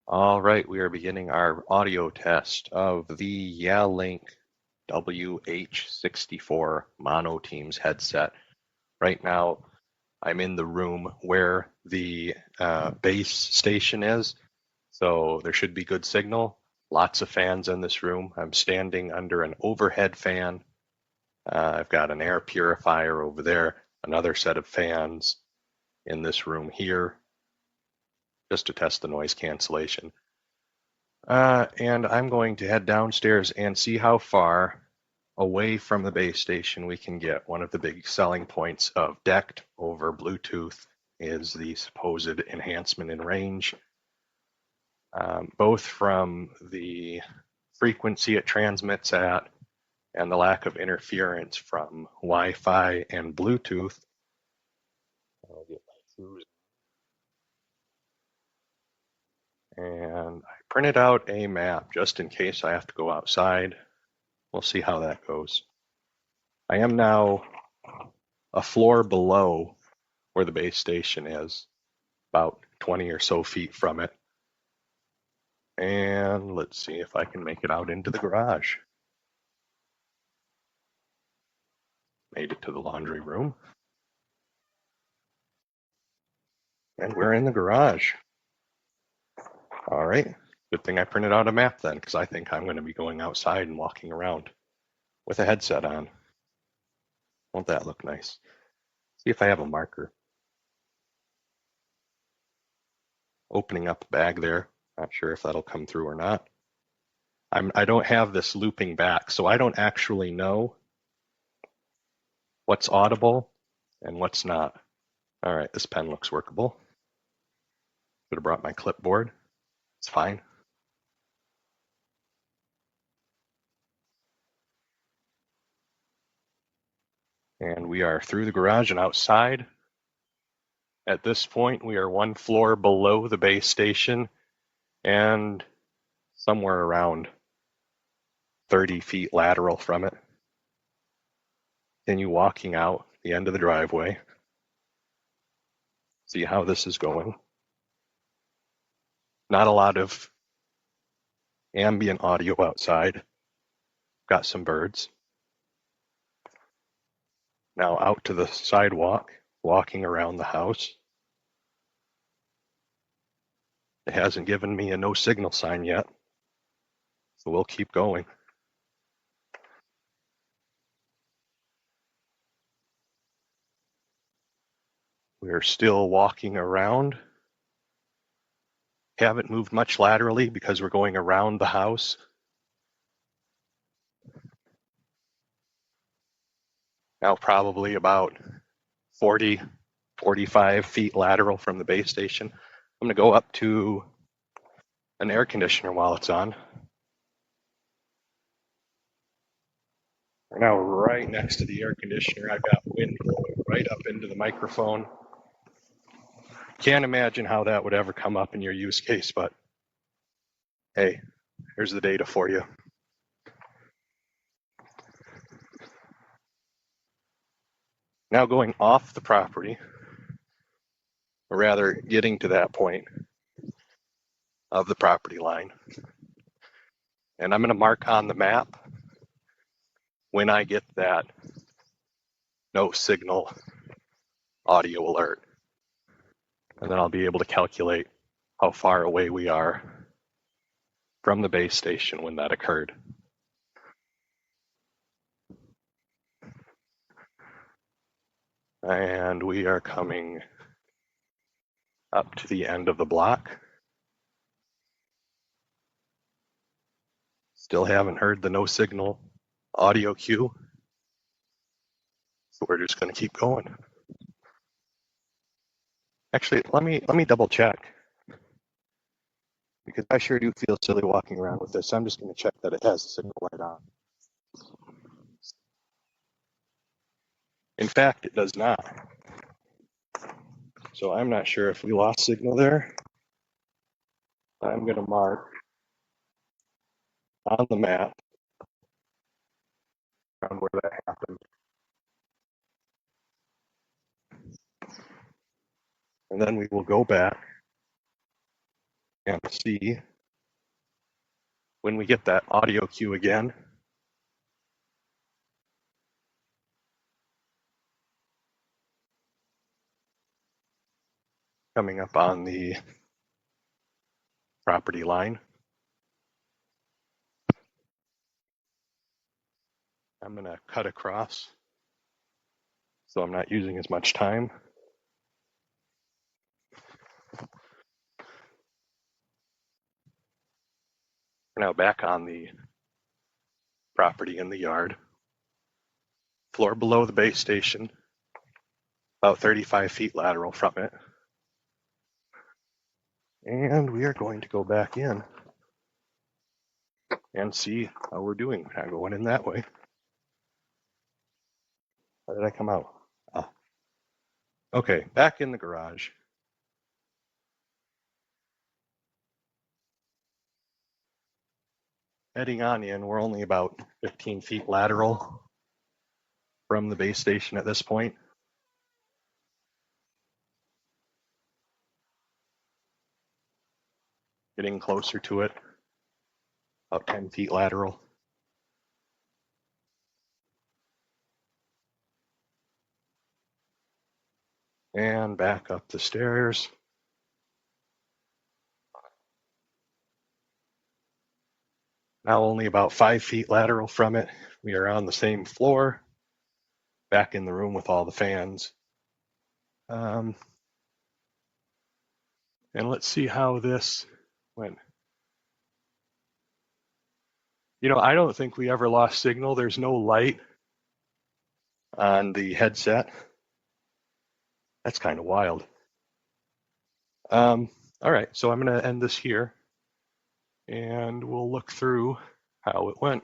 All right, we are beginning our audio test of the Yealink WH64 Mono Teams headset. Right now, I'm in the room where the base station is, so there should be good signal. Lots of fans in this room. I'm standing under an overhead fan. I've got an air purifier over there, another set of fans in this room here, just to test the noise cancellation. And I'm going to head downstairs and see how far away from the base station we can get. One of the big selling points of DECT over Bluetooth is the supposed enhancement in range, both from the frequency it transmits at and the lack of interference from Wi-Fi and Bluetooth. I'll get my shoes. And I printed out a map just in case I have to go outside. We'll see how that goes. I am now a floor below where the base station is, about 20 or so feet from it. And let's see if I can make it out into the garage. Made it to the laundry room. And we're in the garage. All right, good thing I printed out a map then, because I think I'm going to be going outside and walking around with a headset on. Won't that look nice? See if I have a marker. Opening up a bag there. Not sure if that'll come through or not. I don't have this looping back, so I don't actually know what's audible and what's not. All right, this pen looks workable. Could have brought my clipboard. It's fine. And we are through the garage and outside. At this point, we are one floor below the base station and somewhere around 30 feet lateral from it. Continue walking out the end of the driveway. See how this is going. Not a lot of ambient audio outside. Got some birds. Now out to the sidewalk, walking around the house. It hasn't given me a no signal sign yet, so we'll keep going. We're still walking around. Haven't moved much laterally because we're going around the house. Now probably about 40, 45 feet lateral from the base station. I'm going to go up to an air conditioner while it's on. We're now right next to the air conditioner. I've got wind blowing right up into the microphone. Can't imagine how that would ever come up in your use case, but hey, here's the data for you. Now going off the property, or rather getting to that point of the property line. And I'm going to mark on the map when I get that no signal audio alert. And then I'll be able to calculate how far away we are from the base station when that occurred. And we are coming up to the end of the block. Still haven't heard the no signal audio cue. So we're just going to keep going. Actually, let me double check, because I sure do feel silly walking around with this. I'm just going to check that it has the signal light on. In fact, it does not. So I'm not sure if we lost signal there. I'm going to mark on the map around where that happened. And then we will go back and see when we get that audio cue again. Coming up on the property line. I'm going to cut across so I'm not using as much time. We're now back on the property in the yard. Floor below the base station, about 35 feet lateral from it. And we are going to go back in and see how we're doing. We're not going in that way. How did I come out? Oh. Okay, back in the garage. Heading on in, we're only about 15 feet lateral from the base station at this point. Getting closer to it, about 10 feet lateral. And back up the stairs. Now only about 5 feet lateral from it. We are on the same floor, back in the room with all the fans. And let's see how this went. You know, I don't think we ever lost signal. There's no light on the headset. That's kind of wild. All right, so I'm going to end this here, and we'll look through how it went.